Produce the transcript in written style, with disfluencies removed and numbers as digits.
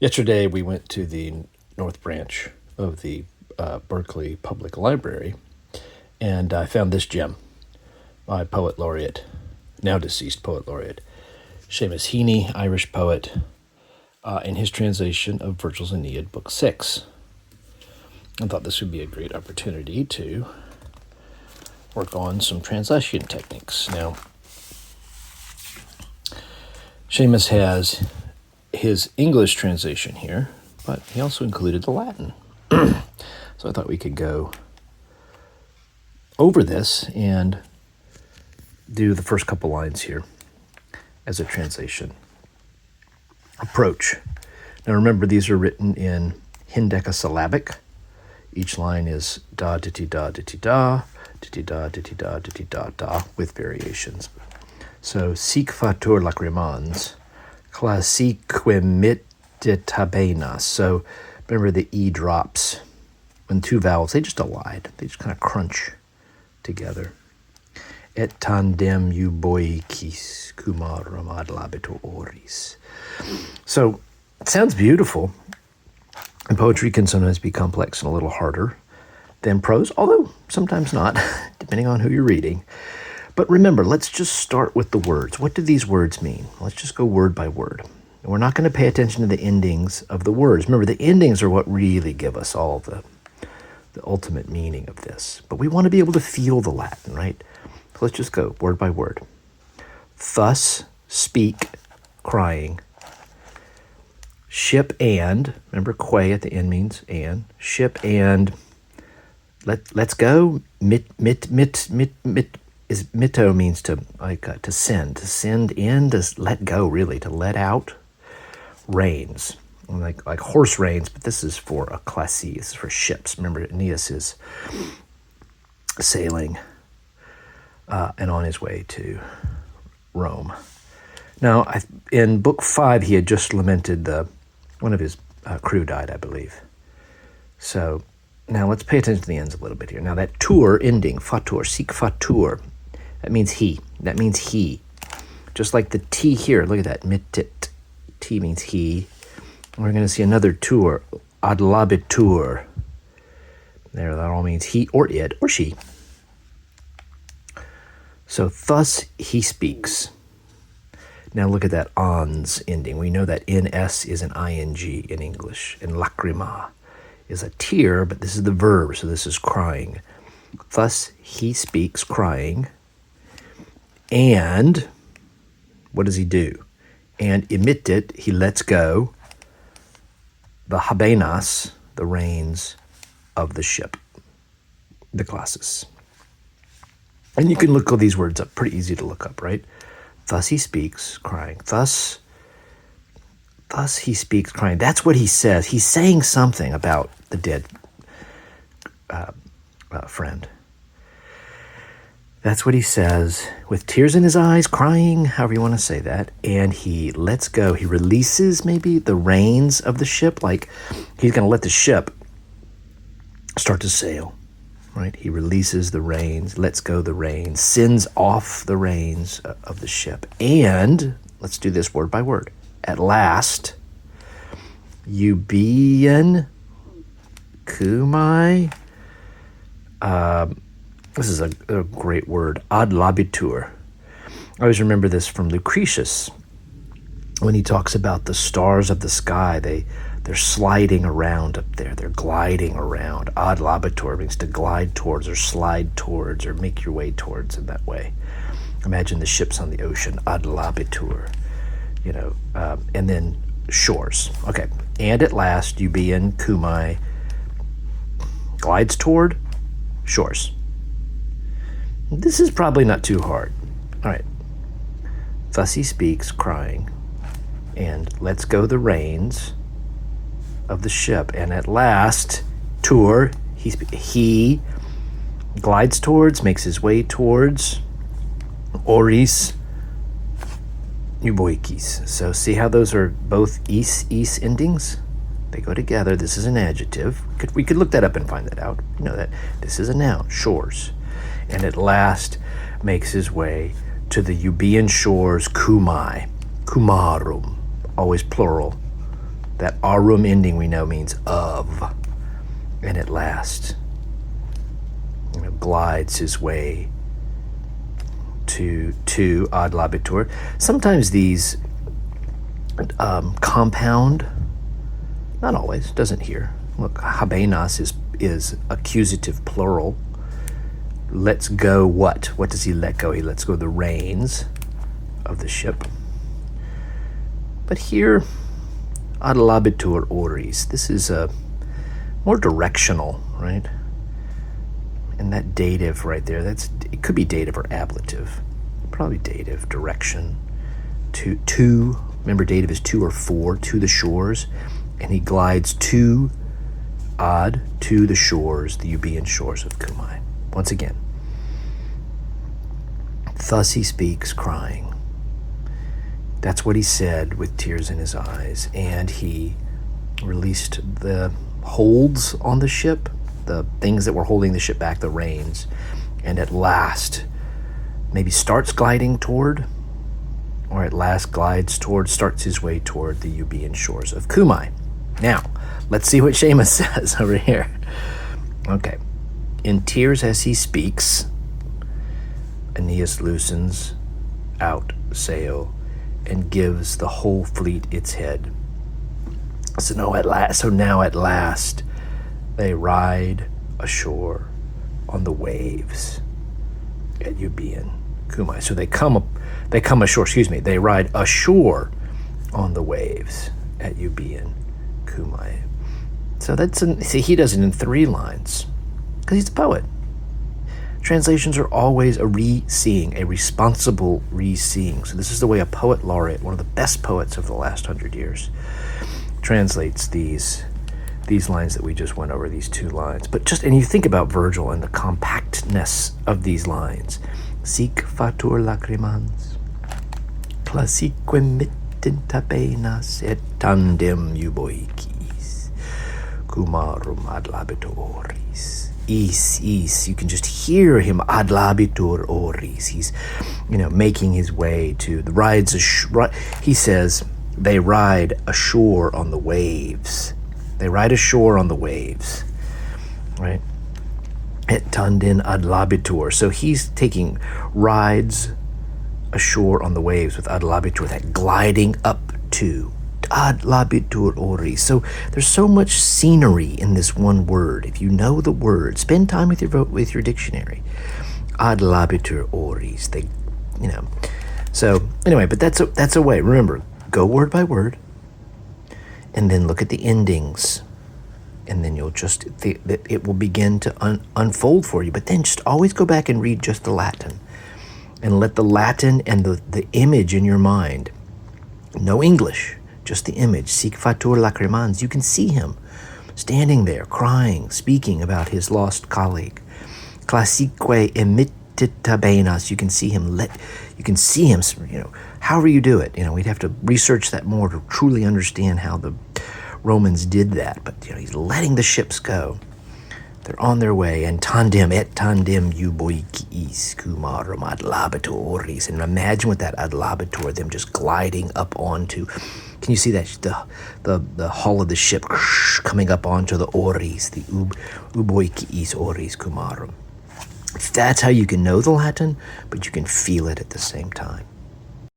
Yesterday, we went to the North Branch of the Berkeley Public Library, and I found this gem by Poet Laureate, now deceased Poet Laureate, Seamus Heaney, Irish poet, in his translation of Vergil's Aeneid, Book 6. I thought this would be a great opportunity to work on some translation techniques. Now, Seamus has his English translation here, but he also included the Latin. So I thought we could go over this and do the first couple lines here as a translation approach. Now remember, these are written in hendecasyllabic. Each line is da-ditty-da, ditty-da, ditty-da, ditty-da, ditty-da, da, with variations. So, sic fatur lacrimans, classiquemit ditabenas. So, remember the E drops when two vowels, they just elide. They just kind of crunch together. Et tandem Euboïcis, Cumaram adlabitur. So, it sounds beautiful. And poetry can sometimes be complex and a little harder than prose, although sometimes not, depending on who you're reading. But remember, let's just start with the words. What do these words mean? Let's just go word by word. And we're not going to pay attention to the endings of the words. Remember, the endings are what really give us all the ultimate meaning of this. But we want to be able to feel the Latin, right? So let's just go word by word. Thus speak, crying. Ship and, remember que at the end means and. Ship and, let's go. Mitto means to to send in, to let go, really, to let out. Reins, like horse reins, but this is for a classis, this is for ships. Remember, Aeneas is sailing and on his way to Rome. Now, in Book 5, he had just lamented one of his crew died, I believe. So now let's pay attention to the ends a little bit here. Now that tour ending, fatur, sic fatur, that means he. That means he. Just like the T here, look at that, mitit. T means he. And we're going to see another tour, adlabitur. There, that all means he or it or she. So thus he speaks. Now look at that ans ending. We know that ns is an ing in English, and lacrima is a tear, but this is the verb, so this is crying. Thus he speaks, crying. And what does he do? And emitted, he lets go the habenas, the reins of the ship, the classes. And you can look all these words up, pretty easy to look up, right? Thus he speaks, crying. Thus he speaks, crying. That's what he says. He's saying something about the dead friend. That's what he says, with tears in his eyes, crying, however you want to say that. And he lets go. He releases maybe the reins of the ship, like he's going to let the ship start to sail, right? He releases the reins, lets go the reins, sends off the reins of the ship. And, let's do this word by word. At last, Eu-bo-ï-cis, Cumar, this is a great word, adlabitur. I always remember this from Lucretius when he talks about the stars of the sky. They're sliding around up there. They're gliding around. Adlabitur means to glide towards or slide towards or make your way towards in that way. Imagine the ships on the ocean, adlabitur, and then shores. Okay, and at last, Eu-bo-ï-cis, Cumar, glides toward shores. This is probably not too hard. All right. Thus he speaks, crying, and lets go the reins of the ship. And at last, tour, he glides towards, makes his way towards oris Eu-bo-ï-cis. So see how those are both is endings? They go together. This is an adjective. We could look that up and find that out. You know that this is a noun, shores. And at last makes his way to the Eu-bo-ï-cis shores, Cumaram, always plural, That arum ending we know means of. And at last, glides his way to adlabitur. Sometimes these compound, not always, doesn't here. Look, habenas is accusative plural. Lets go what? What does he let go? He lets go the reins of the ship. But here, adlabitur oris. This is more directional, right? And that dative right there, it could be dative or ablative. Probably dative, direction. To, remember dative is to or for, to the shores. And he glides to the shores, the Euboïan shores of Cumae. Once again. Thus he speaks, crying. That's what he said with tears in his eyes. And he released the holds on the ship, the things that were holding the ship back, the reins, and at last maybe starts gliding toward, or at last starts his way toward the Euboïan shores of Cumae. Now, let's see what Seamus says over here. Okay. In tears as he speaks, Aeneas loosens out sail and gives the whole fleet its head. So now at last they ride ashore on the waves at Euboïan Cumae. So they come ashore, they ride ashore on the waves at Euboïan Cumae. So he does it in 3 lines because he's a poet. Translations are always a re-seeing, a responsible re-seeing. So this is the way a poet laureate, one of the best poets of the last 100 years, translates these lines that we just went over, these 2 lines. And you think about Vergil and the compactness of these lines. Sic fatur lacrimans, classique mittent penas et tandem Euboïcis, Cumarum adlabitoris. Is, you can just hear him, adlabitur oris. He's, making his way to the rides. He says they ride ashore on the waves. They ride ashore on the waves, right? Et tandem adlabitur. So he's taking rides ashore on the waves with adlabitur, that gliding up to adlabitur oris. So there's so much scenery in this one word. If you know the word, spend time with your dictionary. Adlabitur oris. So anyway, but that's a way. Remember, go word by word, and then look at the endings, and then you'll just it will begin to unfold for you. But then just always go back and read just the Latin, and let the Latin and the image in your mind. No English. Just the image, sic fatur lacrimans. You can see him standing there, crying, speaking about his lost colleague. Classique emittita penas. You can see him, however you do it. We'd have to research that more to truly understand how the Romans did that. But, he's letting the ships go. They're on their way, and tandem Euboïcis, Cumaram adlabitoris. And imagine with that adlabitur, them just gliding up onto. Can you see that the hull of the ship coming up onto the oris, the Eu-bo-ï-cis oris Cumaram? That's how you can know the Latin, but you can feel it at the same time.